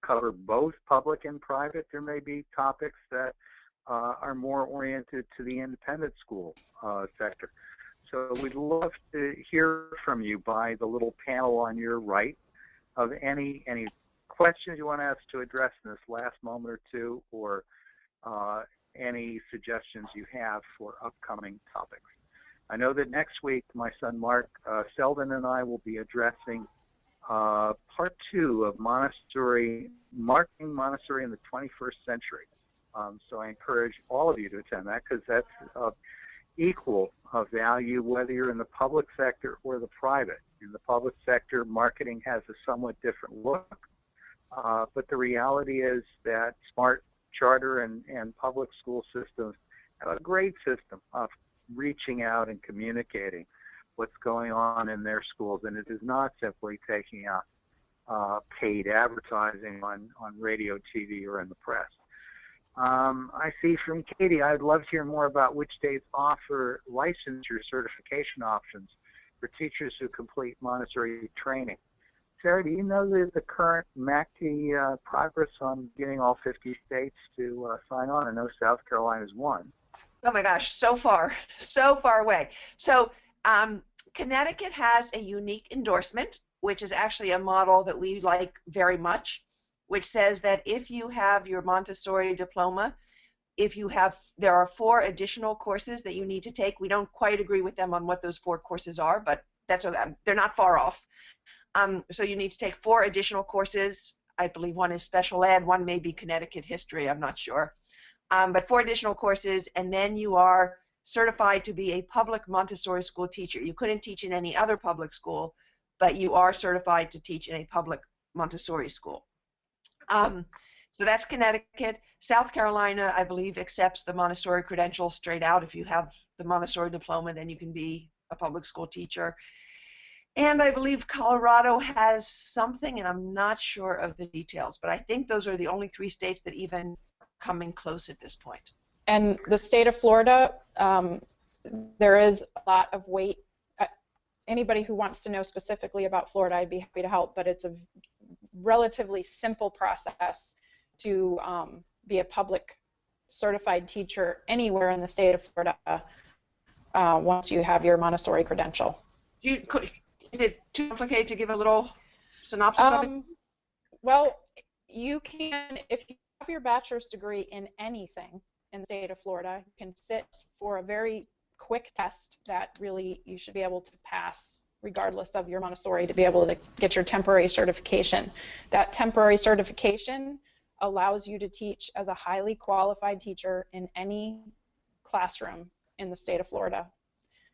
cover both public and private. There may be topics that are more oriented to the independent school sector. So we'd love to hear from you by the little panel on your right of any questions you want us to address in this last moment or two, or any suggestions you have for upcoming topics. I know that next week my son Mark Seldin and I will be addressing part 2 of Montessori, Marketing Montessori in the 21st Century. So I encourage all of you to attend that, because that's of equal value whether you're in the public sector or the private. In the public sector, marketing has a somewhat different look, but the reality is that smart charter and public school systems have a great system of reaching out and communicating what's going on in their schools, and it is not simply taking out paid advertising on radio, TV, or in the press. I see from Katie, I'd love to hear more about which states offer licensure certification options for teachers who complete Montessori training. Sarah, do you know the current MACT progress on getting all 50 states to sign on? I know South Carolina's one. Oh my gosh, so far away. So Connecticut has a unique endorsement, which is actually a model that we like very much, which says that if you have your Montessori diploma, there are 4 additional courses that you need to take. We don't quite agree with them on what those 4 courses are, but that's okay. They're not far off. So you need to take 4 additional courses. I believe one is special ed, one may be Connecticut history, I'm not sure. But 4 additional courses, and then you are certified to be a public Montessori school teacher. You couldn't teach in any other public school, but you are certified to teach in a public Montessori school. So that's Connecticut. South Carolina, I believe, accepts the Montessori credential straight out. If you have the Montessori diploma, then you can be a public school teacher. And I believe Colorado has something, and I'm not sure of the details, but I think those are the only 3 states that even are coming close at this point. And the state of Florida, there is a lot of wait. Anybody who wants to know specifically about Florida, I'd be happy to help, but it's a relatively simple process to be a public certified teacher anywhere in the state of Florida once you have your Montessori credential. Is it too complicated to give a little synopsis of it? Well, you can, if you have your bachelor's degree in anything in the state of Florida, you can sit for a very quick test that really you should be able to pass regardless of your Montessori to be able to get your temporary certification. That temporary certification allows you to teach as a highly qualified teacher in any classroom in the state of Florida.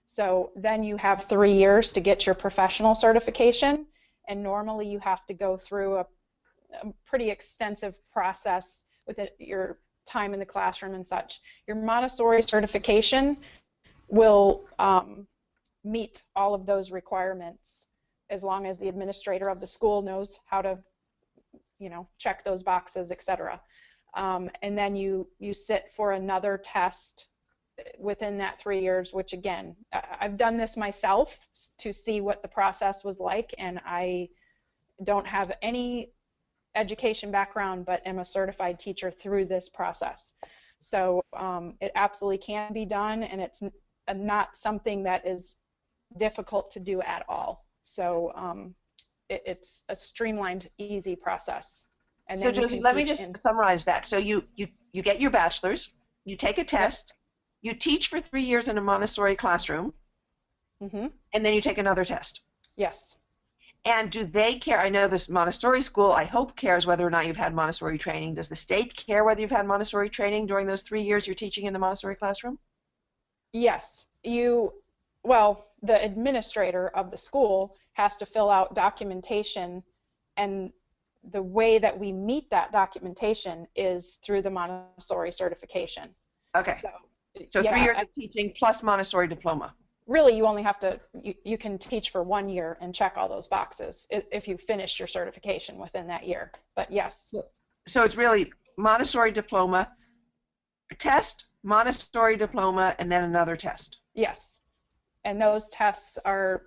So then you have 3 years to get your professional certification, and normally you have to go through a pretty extensive process with your time in the classroom and such. Your Montessori certification will meet all of those requirements as long as the administrator of the school knows how to, check those boxes, etc. And then you sit for another test within that 3 years, which again, I've done this myself to see what the process was like, and I don't have any education background but am a certified teacher through this process. So it absolutely can be done, and it's not something that is difficult to do at all. So it's a streamlined, easy process. And then so Josie, let me just summarize that. So you get your bachelor's, you take a test, you teach for 3 years in a Montessori classroom, and then you take another test. Yes. And do they care? I know this Montessori school, I hope, cares whether or not you've had Montessori training. Does the state care whether you've had Montessori training during those 3 years you're teaching in the Montessori classroom? Yes. Well, the administrator of the school has to fill out documentation, and the way that we meet that documentation is through the Montessori certification. Okay. So yeah, 3 years of teaching plus Montessori diploma. Really, you only have to, you can teach for 1 year and check all those boxes if you finish your certification within that year. But yes. So it's really Montessori diploma, test, Montessori diploma, and then another test. Yes. And those tests are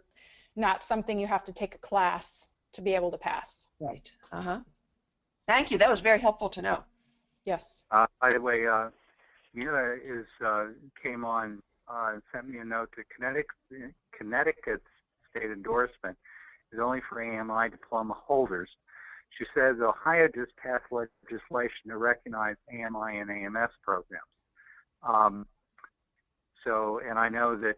not something you have to take a class to be able to pass. Right. Thank you. That was very helpful to know. Yes. By the way, Mila came on and sent me a note that Connecticut's state endorsement is only for AMI diploma holders. She says Ohio just passed legislation to recognize AMI and AMS programs. And I know that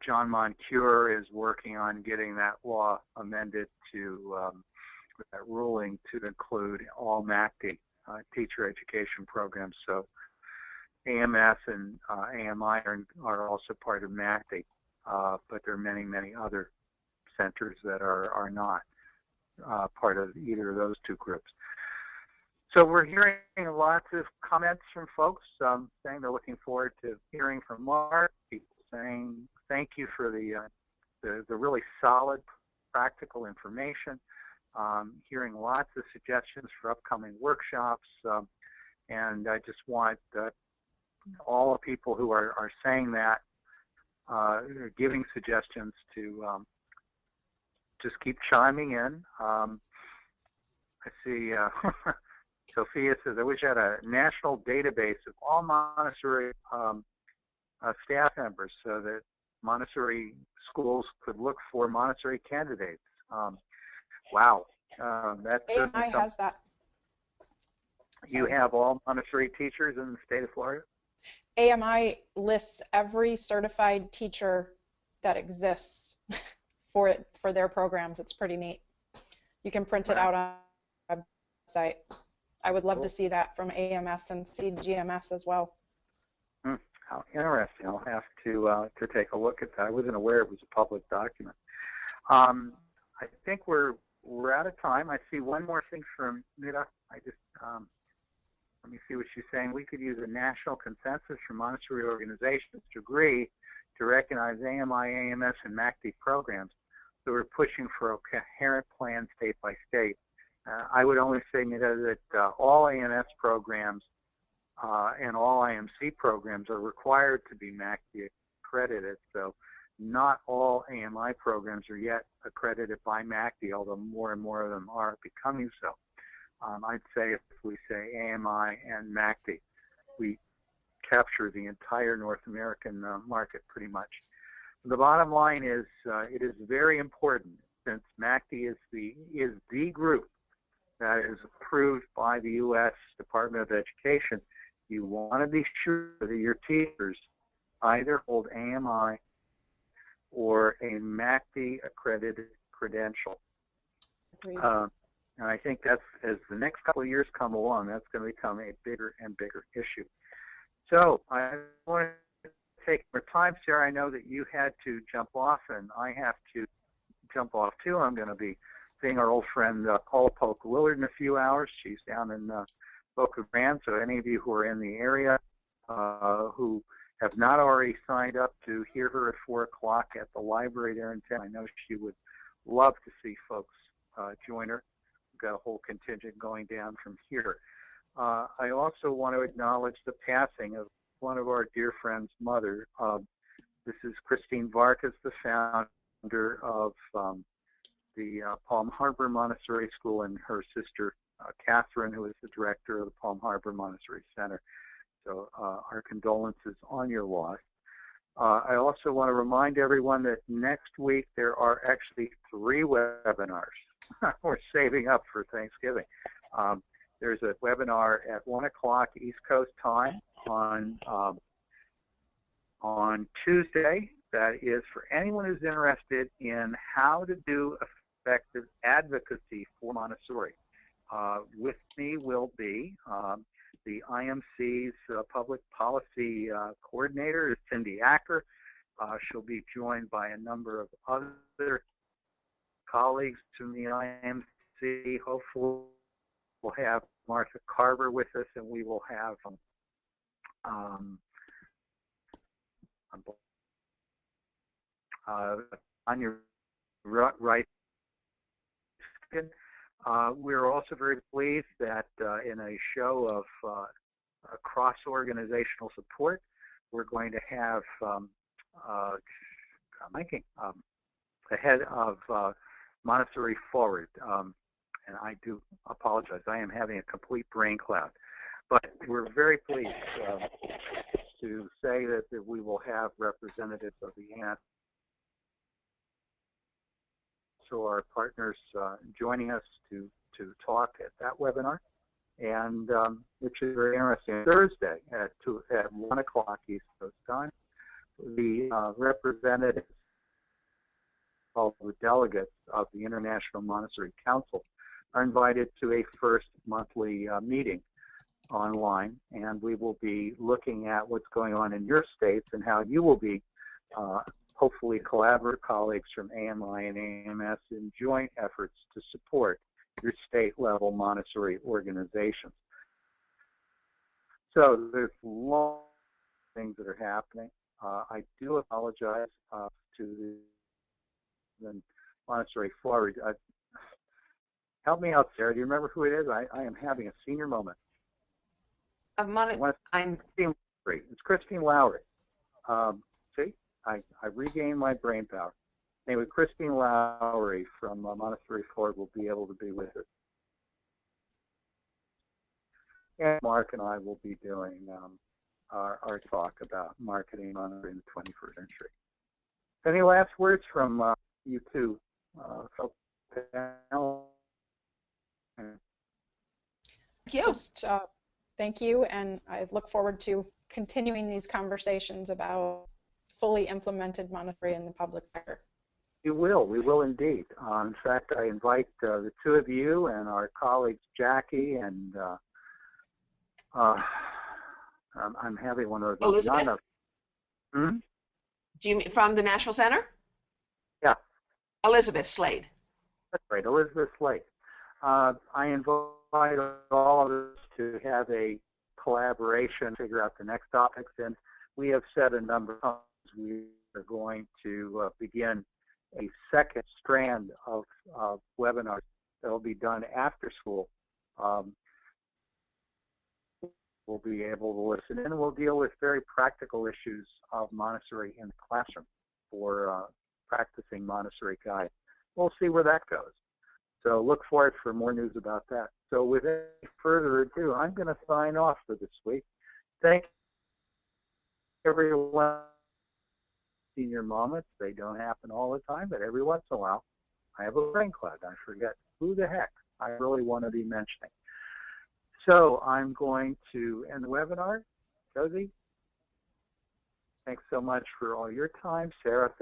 John Moncure is working on getting that law amended with that ruling to include all MACD teacher education programs. So AMS and AMI are also part of MACD, but there are many, many other centers that are not part of either of those 2 groups. So we're hearing lots of comments from folks saying they're looking forward to hearing from Mark, people saying thank you for the really solid, practical information, hearing lots of suggestions for upcoming workshops, and I just want all the people who are saying that giving suggestions to just keep chiming in. I see Sophia says, I wish I had a national database of all Montessori staff members so that Montessori schools could look for Montessori candidates. Wow. That's AMI has that. You have all Montessori teachers in the state of Florida? AMI lists every certified teacher that exists for their programs. It's pretty neat. You can print it out on the website. I would love to see that from AMS and CGMS as well. How interesting. I'll have to take a look at that. I wasn't aware it was a public document. I think we're out of time. I see one more thing from Nita. Let me see what she's saying. We could use a national consensus from Montessori organizations to agree to recognize AMI, AMS, and MACD programs. So we're pushing for a coherent plan state by state. I would only say, Nita, that all AMS programs and all IMC programs are required to be MACD accredited. So not all AMI programs are yet accredited by MACD, although more and more of them are becoming so. I'd say if we say AMI and MACD, we capture the entire North American market pretty much. The bottom line is it is very important, since MACD is the group that is approved by the U.S. Department of Education. You want to be sure that your teachers either hold AMI or a MACD accredited credential. And I think that's, as the next couple of years come along, that's going to become a bigger and bigger issue. So I want to take more time, Sarah. I know that you had to jump off, and I have to jump off too. I'm going to be seeing our old friend Paula Polk Willard in a few hours. She's down in Boca Grande, so any of you who are in the area who have not already signed up to hear her at 4 o'clock at the library there in town, I know she would love to see folks join her. We've got a whole contingent going down from here. I also want to acknowledge the passing of one of our dear friends' mother. This is Christine Vargas, the founder of the Palm Harbor Montessori School, and her sister Catherine, who is the director of the Palm Harbor Montessori Center. So our condolences on your loss. I also want to remind everyone that next week there are actually 3 webinars. We're saving up for Thanksgiving. There's a webinar at 1 o'clock East Coast time on Tuesday. That is for anyone who's interested in how to do effective advocacy for Montessori. With me will be the IMC's public policy coordinator, Cindy Acker. She'll be joined by a number of other colleagues from the IMC. Hopefully we'll have Martha Carver with us, and we will have on your right. We're also very pleased that in a show of cross-organizational support, we're going to have the head of Montessori Forward. And I do apologize. I am having a complete brain cloud. But we're very pleased to say that we will have representatives of the ANT. So our partners joining us to talk at that webinar, and which is very interesting. Thursday at 1 o'clock East Coast time, the representatives, all the delegates of the International Montessori Council, are invited to a first monthly meeting online, and we will be looking at what's going on in your states and how you will be hopefully collaborate colleagues from AMI and AMS in joint efforts to support your state-level Montessori organizations. So there's a lot of things that are happening. I do apologize to the Montessori Forward. Help me out, Sarah. Do you remember who it is? I am having a senior moment. It's It's Christine Lowry. See? I regained my brain power. Anyway, Christine Lowry from Montessori Ford will be able to be with us. And Mark and I will be doing our talk about marketing Montessori in the 21st century. Any last words from you two? Thank you. Just thank you, and I look forward to continuing these conversations about fully implemented Montessori in the public sector. We will indeed. In fact, I invite the two of you and our colleagues Jackie and I'm having one of those. Elizabeth? Hmm? Do you mean from the National Center? Yeah. Elizabeth Slade. That's right, Elizabeth Slade. I invite all of us to have a collaboration, figure out the next topics, and we have set a number of times. We are going to begin a second strand of webinars that will be done after school. We'll be able to listen in, and we'll deal with very practical issues of Montessori in the classroom for practicing Montessori guide. We'll see where that goes. So look for it for more news about that. So without any further ado, I'm going to sign off for this week. Thank everyone. Senior moments, they don't happen all the time, but every once in a while, I have a brain cloud. I forget who the heck I really want to be mentioning. So I'm going to end the webinar. Josie, thanks so much for all your time. Sarah, thanks